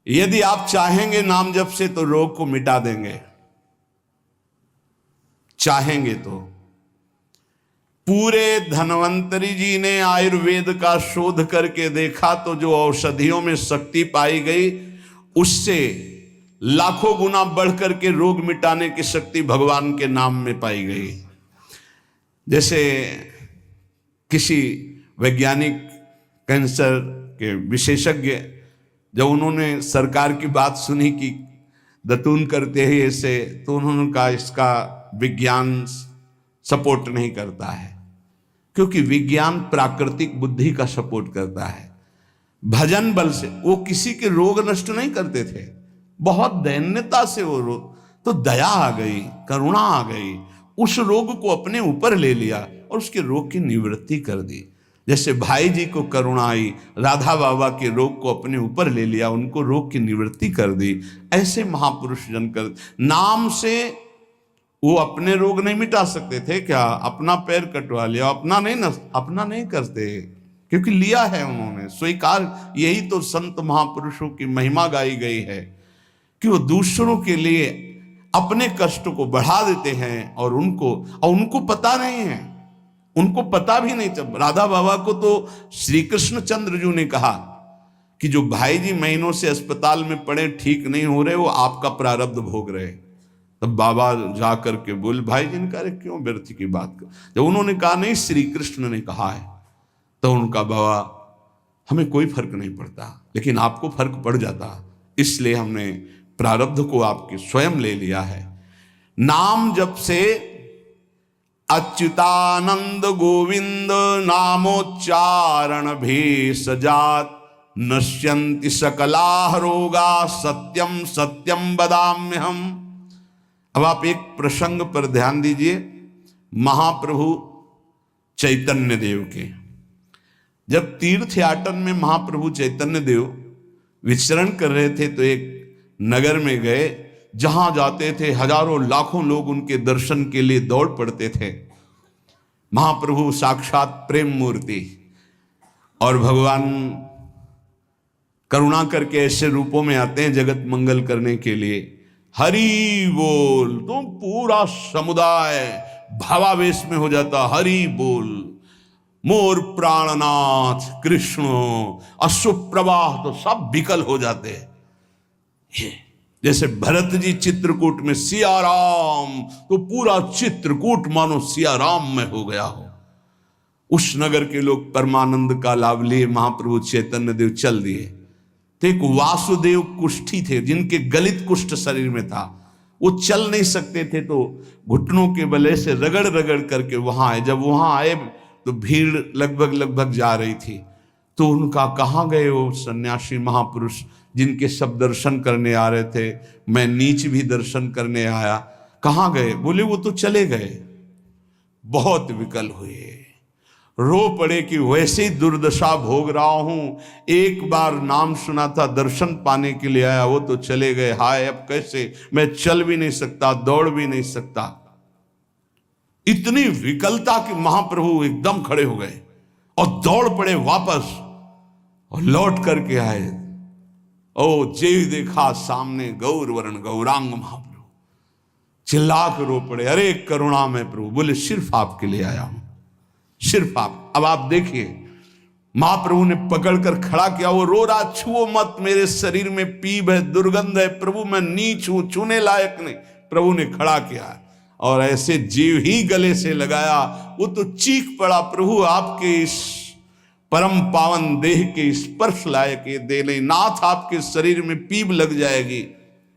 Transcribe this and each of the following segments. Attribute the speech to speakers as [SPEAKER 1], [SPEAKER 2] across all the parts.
[SPEAKER 1] यदि आप चाहेंगे नाम जप से तो रोग को मिटा देंगे, चाहेंगे तो। पूरे धन्वंतरी जी ने आयुर्वेद का शोध करके देखा तो जो औषधियों में शक्ति पाई गई उससे लाखों गुना बढ़ करके रोग मिटाने की शक्ति भगवान के नाम में पाई गई। जैसे किसी वैज्ञानिक कैंसर के विशेषज्ञ जब उन्होंने सरकार की बात सुनी कि दतून करते हैं ऐसे, तो उन्होंने कहा इसका विज्ञान सपोर्ट नहीं करता है, क्योंकि विज्ञान प्राकृतिक बुद्धि का सपोर्ट करता है। भजन बल से वो किसी के रोग नष्ट नहीं करते थे, बहुत दैन्यता से वो रोग, तो दया आ गई, करुणा आ गई, उस रोग को अपने ऊपर ले लिया और उसके रोग की निवृत्ति कर दी। जैसे भाई जी को करुणा आई, राधा बाबा के रोग को अपने ऊपर ले लिया, उनको रोग की निवृत्ति कर दी। ऐसे महापुरुष जन कर नाम से वो अपने रोग नहीं मिटा सकते थे क्या? अपना पैर कटवा लिया, अपना नहीं करते, क्योंकि लिया है उन्होंने स्वीकार। यही तो संत महापुरुषों की महिमा गाई गई है कि वो दूसरों के लिए अपने कष्ट को बढ़ा देते हैं और उनको पता नहीं है, उनको पता भी नहीं चल। राधा बाबा को तो श्री कृष्ण चंद्र जी ने कहा कि जो भाई जी महीनों से अस्पताल में पड़े, ठीक नहीं हो रहे, वो आपका प्रारब्ध भोग रहे। तब बाबा जा करके बोले, भाई जी ने कहा क्यों व्यर्थ की बात कर। जब उन्होंने कहा नहीं श्री कृष्ण ने कहा है, तो उनका बाबा हमें कोई फर्क नहीं पड़ता, लेकिन आपको फर्क पड़ जाता, इसलिए हमने प्रारब्ध को आपके स्वयं ले लिया है। नाम जप से अच्युतानंद गोविंद नामोच्चारण भेषजात नश्यन्ति सकला रोगा सत्यम सत्यम बदाम्यहम। अब आप एक प्रसंग पर ध्यान दीजिए, महाप्रभु चैतन्य देव के जब तीर्थ याटन में महाप्रभु चैतन्य देव विचरण कर रहे थे तो एक नगर में गए, जहां जाते थे हजारों लाखों लोग उनके दर्शन के लिए दौड़ पड़ते थे। महाप्रभु साक्षात प्रेम मूर्ति, और भगवान करुणा करके ऐसे रूपों में आते हैं जगत मंगल करने के लिए। हरि बोल, तो पूरा समुदाय भावावेश में हो जाता, हरि बोल, मोर प्राणनाथ कृष्ण, अश्रुप्रवाह तो सब विकल हो जाते। जैसे भरत जी चित्रकूट में सिया राम, तो पूरा चित्रकूट मानो सिया राम में हो गया हो। उस नगर के लोग परमानंद का लाभ लिए, महाप्रभु चैतन्य देव चल दिए। तो एक वासुदेव कुष्ठी थे जिनके गलित कुष्ठ शरीर में था, वो चल नहीं सकते थे, तो घुटनों के बले से रगड़ रगड़ करके वहां आए। जब वहां आए तो भीड़ लगभग जा रही थी, तो उनका कहाँ गए वो सन्यासी महापुरुष जिनके सब दर्शन करने आ रहे थे, मैं नीच भी दर्शन करने आया, कहाँ गए? बोले वो तो चले गए। बहुत विकल हुए, रो पड़े कि वैसे ही दुर्दशा भोग रहा हूं, एक बार नाम सुना था, दर्शन पाने के लिए आया, वो तो चले गए, हाय अब कैसे, मैं चल भी नहीं सकता, दौड़ भी नहीं सकता। इतनी विकलता कि महाप्रभु एकदम खड़े हो गए और दौड़ पड़े वापस और लौट करके आए। ओ जेव देखा सामने गौर वर्ण गौरांग महाप्रभु, चिल्ला कर रो पड़े, अरे करुणा में प्रभु। बोले सिर्फ आपके लिए आया हूं, सिर्फ आप। अब आप देखिए, महाप्रभु ने पकड़कर खड़ा किया, वो रो रहा, छुओ मत, मेरे शरीर में पीब है, दुर्गंध है, प्रभु मैं नीच हूं, छूने लायक नहीं। प्रभु ने खड़ा किया और ऐसे जीव ही गले से लगाया, वो तो चीख पड़ा, प्रभु आपके इस परम पावन देह के स्पर्श लायक ये दे नहीं, नाथ आपके शरीर में पीब लग जाएगी।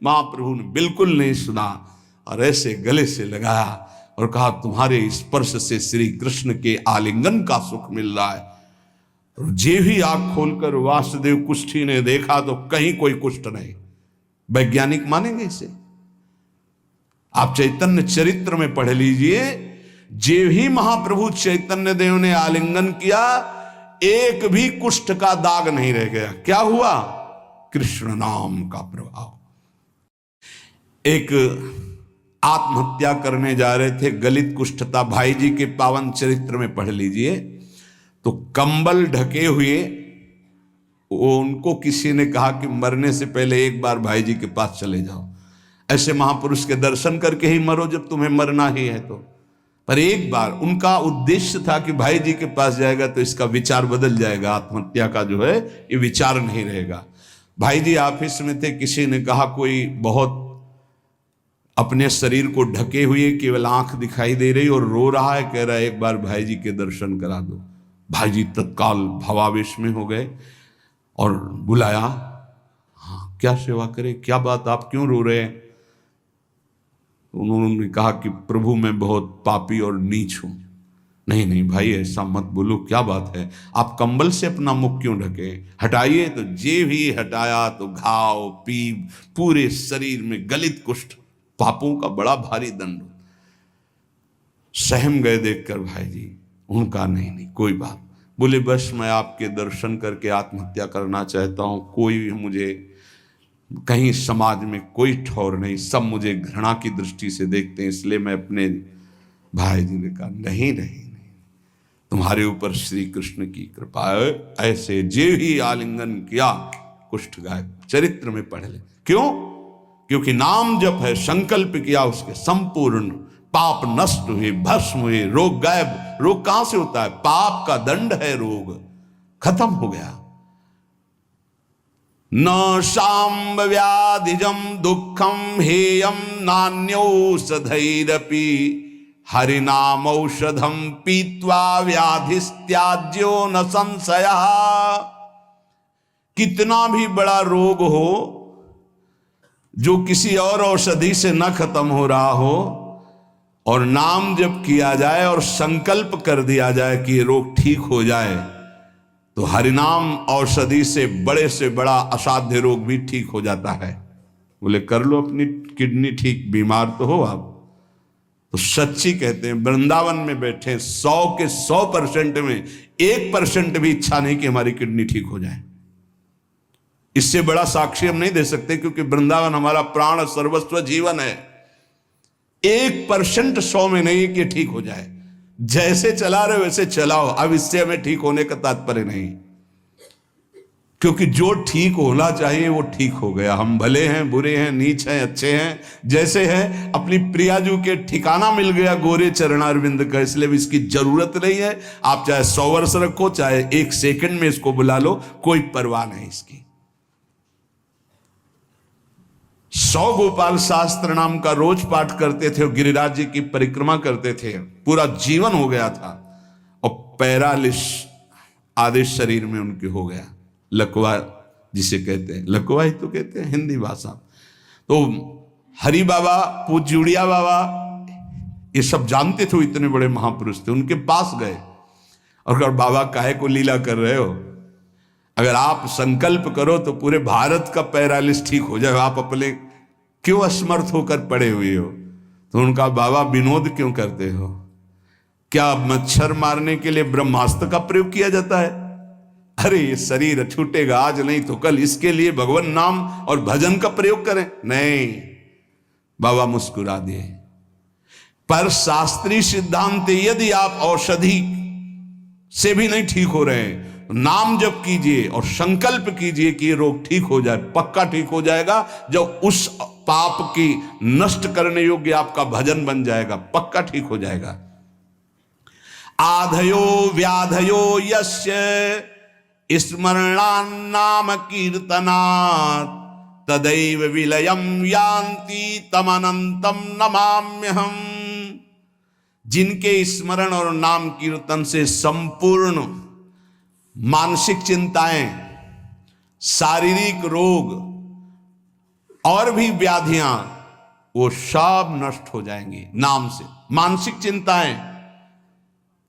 [SPEAKER 1] महाप्रभु ने बिल्कुल नहीं सुना और ऐसे गले से लगाया और कहा, तुम्हारे स्पर्श से श्री कृष्ण के आलिंगन का सुख मिल रहा है। और जे भी आंख खोलकर वासुदेव कुष्ठी ने देखा तो कहीं कोई कुष्ठ नहीं। वैज्ञानिक मानेंगे इसे? आप चैतन्य चरित्र में पढ़ लीजिए, जे ही महाप्रभु चैतन्य देव ने आलिंगन किया, एक भी कुष्ठ का दाग नहीं रह गया। क्या हुआ? कृष्ण नाम का प्रभाव। एक आत्महत्या करने जा रहे थे, गलित कुष्ठ था, भाई जी के पावन चरित्र में पढ़ लीजिए, तो कंबल ढके हुए उनको किसी ने कहा कि मरने से पहले एक बार भाई जी के पास चले जाओ, ऐसे महापुरुष के दर्शन करके ही मरो जब तुम्हें मरना ही है तो। पर एक बार उनका उद्देश्य था कि भाई जी के पास जाएगा तो इसका विचार बदल जाएगा, आत्महत्या का जो है ये विचार नहीं रहेगा। भाई जी ऑफिस में थे, किसी ने कहा कोई बहुत अपने शरीर को ढके हुए केवल आंख दिखाई दे रही और रो रहा है, कह रहा है एक बार भाई जी के दर्शन करा दो। भाई जी तत्काल भावावेश में हो गए और बुलाया, हाँ क्या सेवा करे, क्या बात, आप क्यों रो रहे हैं? उन्होंने कहा कि प्रभु मैं बहुत पापी और नीच हूं। नहीं नहीं भाई ऐसा मत बोलो, क्या बात है, आप कंबल से अपना मुख क्यों ढके, हटाइए। तो जे भी हटाया तो घाव पीप पूरे शरीर में, गलित कुष्ठ, पापों का बड़ा भारी दंड। सहम गए देखकर भाई जी। उनका नहीं नहीं कोई बात, बोले बस मैं आपके दर्शन करके आत्महत्या करना चाहता हूं, कोई मुझे कहीं समाज में कोई ठौर नहीं, सब मुझे घृणा की दृष्टि से देखते हैं, इसलिए मैं अपने। भाई जी ने कहा नहीं नहीं नहीं, तुम्हारे ऊपर श्री कृष्ण की कृपा है, ऐसे जे ही आलिंगन किया कुष्ठ गायब, चरित्र में पढ़ ले। क्यों? क्योंकि नाम जप है, संकल्प किया उसके संपूर्ण पाप नष्ट हुए, भस्म हुए, रोग गायब। रोग कहां से होता है? पाप का दंड है रोग, खत्म हो गया। न शाम्ब व्याधिजम दुखम हेयम नान्यौषधैरपि हरिनाम औषधम पीत्वा व्याधिस्त्याज्यो न संशयः। कितना भी बड़ा रोग हो जो किसी और औषधि से न खत्म हो रहा हो और नाम जब किया जाए और संकल्प कर दिया जाए कि ये रोग ठीक हो जाए, तो हरिनाम औषधि से बड़ा असाध्य रोग भी ठीक हो जाता है। बोले कर लो अपनी किडनी ठीक, बीमार तो हो आप। तो सच्ची कहते हैं, वृंदावन में बैठे 100 के 100% में 1% भी इच्छा नहीं कि हमारी किडनी ठीक हो जाए। इससे बड़ा साक्षी हम नहीं दे सकते, क्योंकि वृंदावन हमारा प्राण सर्वस्व जीवन है। 1% 100 में नहीं कि ठीक हो जाए, जैसे चला रहे वैसे चलाओ, अब इससे हमें ठीक होने का तात्पर्य नहीं, क्योंकि जो ठीक होना चाहिए वो ठीक हो गया। हम भले हैं, बुरे हैं, नीच हैं, अच्छे हैं, जैसे हैं, अपनी प्रियाजू के ठिकाना मिल गया गोरे चरणारविंद का, इसलिए भी इसकी जरूरत नहीं है। आप चाहे 100 वर्ष रखो, चाहे 1 सेकंड में इसको बुला लो, कोई परवाह नहीं इसकी। 100 गोपाल शास्त्र नाम का रोज पाठ करते थे और गिरिराज जी की परिक्रमा करते थे, पूरा जीवन हो गया था, और पैरालिस आधे शरीर में उनके हो गया, लकवा जिसे कहते हैं, लकवा ही तो कहते हैं हिंदी भाषा। तो हरि बाबा, पूज्युड़िया बाबा, ये सब जानते थे, इतने बड़े महापुरुष थे, उनके पास गए और अगर बाबा काहे को लीला कर रहे हो, अगर आप संकल्प करो तो पूरे भारत का पैरालिस ठीक हो जाए, आप अपने क्यों असमर्थ होकर पड़े हुए हो? तो उनका बाबा विनोद क्यों करते हो? क्या मच्छर मारने के लिए ब्रह्मास्त्र का प्रयोग किया जाता है? अरे ये शरीर छूटेगा आज नहीं तो कल, इसके लिए भगवान नाम और भजन का प्रयोग करें? नहीं। बाबा मुस्कुरा दिए। पर शास्त्रीय सिद्धांत, यदि आप औषधि से भी नहीं ठीक हो रहे हैं, नाम जप कीजिए और संकल्प कीजिए कि ये रोग ठीक हो जाए, पक्का ठीक हो जाएगा। जब उस पाप की नष्ट करने योग्य आपका भजन बन जाएगा, पक्का ठीक हो जाएगा। आधयो व्याधयो यस्य स्मरणान्नाम कीर्तनात् तदैव विलयम यान्ति तमनंतम नमाम्यहम्। जिनके स्मरण और नाम कीर्तन से संपूर्ण मानसिक चिंताएं, शारीरिक रोग और भी व्याधियां, वो सब नष्ट हो जाएंगी नाम से। मानसिक चिंताएं,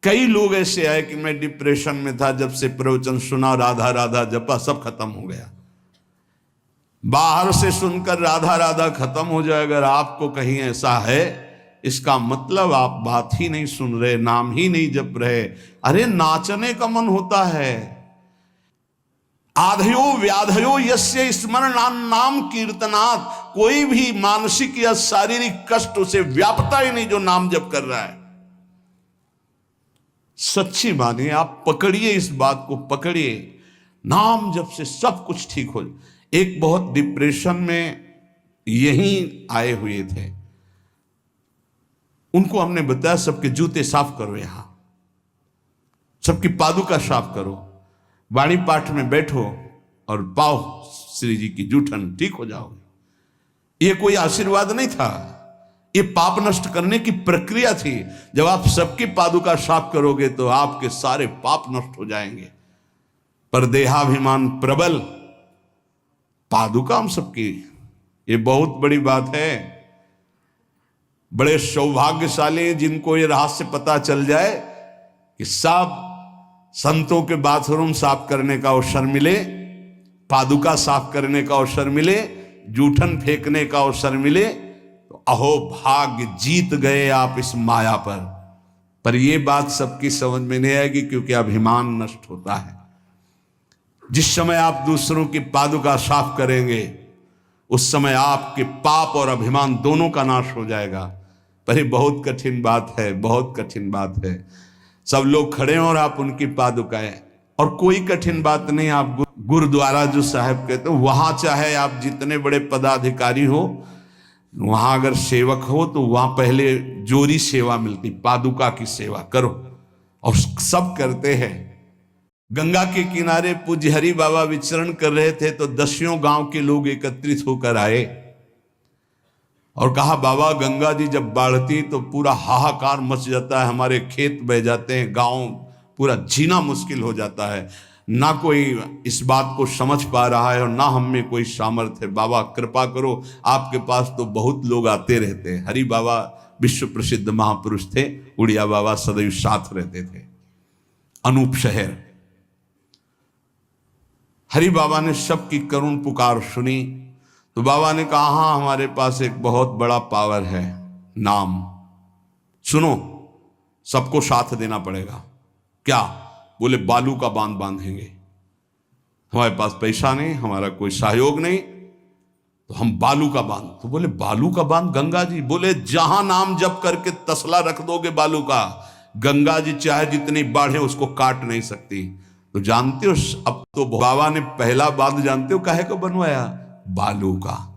[SPEAKER 1] कई लोग ऐसे आए कि मैं डिप्रेशन में था, जब से प्रवचन सुना, राधा राधा जपा, सब खत्म हो गया। बाहर से सुनकर राधा राधा खत्म हो जाए, अगर आपको कहीं ऐसा है, इसका मतलब आप बात ही नहीं सुन रहे, नाम ही नहीं जप रहे। अरे नाचने का मन होता है। आधयो व्याधयो यस्य स्मरणान्नाम कीर्तनात्, कोई भी मानसिक या शारीरिक कष्ट उसे व्यापता ही नहीं जो नाम जप कर रहा है। सच्ची मानिए, आप पकड़िए, इस बात को पकड़िए। नाम जप से सब कुछ ठीक हो। एक बहुत डिप्रेशन में यहीं आए हुए थे, उनको हमने बताया सबके जूते साफ करो, यहां सबकी पादुका साफ करो, वाणी पाठ में बैठो और पाओ श्री जी की जूठन, ठीक हो जाओगे। ये कोई आशीर्वाद नहीं था, ये पाप नष्ट करने की प्रक्रिया थी। जब आप सबकी पादुका साफ करोगे तो आपके सारे पाप नष्ट हो जाएंगे। पर देहाभिमान प्रबल, पादुका हम सबकी, ये बहुत बड़ी बात है। बड़े सौभाग्यशाली जिनको ये रहस्य पता चल जाए कि सब संतों के बाथरूम साफ करने का अवसर मिले, पादुका साफ करने का अवसर मिले, जूठन फेंकने का अवसर मिले, तो अहो भाग्य, जीत गए आप इस माया पर यह बात सबकी समझ में नहीं आएगी, क्योंकि अभिमान नष्ट होता है। जिस समय आप दूसरों की पादुका साफ करेंगे उस समय आपके पाप और अभिमान दोनों का नाश हो जाएगा। पर ये बहुत कठिन बात है, बहुत कठिन बात है। सब लोग खड़े हैं और आप उनकी पादुकाएं, और कोई कठिन बात नहीं। आप गुरुद्वारा जो साहब कहते हो, वहां चाहे आप जितने बड़े पदाधिकारी हो, वहां अगर सेवक हो तो वहां पहले जोरी सेवा मिलती, पादुका की सेवा करो, और सब करते हैं। गंगा के किनारे पूज्य हरि बाबा विचरण कर रहे थे तो 10 गांव के लोग एकत्रित होकर आए और कहा, बाबा गंगा जी जब बढ़ती तो पूरा हाहाकार मच जाता है, हमारे खेत बह जाते हैं, गांव पूरा जीना मुश्किल हो जाता है। ना कोई इस बात को समझ पा रहा है और ना हम में कोई सामर्थ्य है। बाबा कृपा करो, आपके पास तो बहुत लोग आते रहते हैं। हरि बाबा विश्व प्रसिद्ध महापुरुष थे, उड़िया बाबा सदैव साथ रहते थे। अनूप शहर, हरि बाबा ने सबकी करुण पुकार सुनी तो बाबा ने कहा, हाँ हमारे पास एक बहुत बड़ा पावर है, नाम। सुनो, सबको साथ देना पड़ेगा। क्या? बोले बालू का बांध बांधेंगे। हमारे पास पैसा नहीं, हमारा कोई सहयोग नहीं, तो हम बालू का बांध। तो बोले बालू का बांध गंगा जी? बोले जहां नाम जप करके तसला रख दोगे बालू का, गंगा जी चाहे जितनी बाढ़े उसको काट नहीं सकती। तो जानते हो, अब तो बाबा ने पहला बांध जानते हो काहे को बनवाया? बालू का।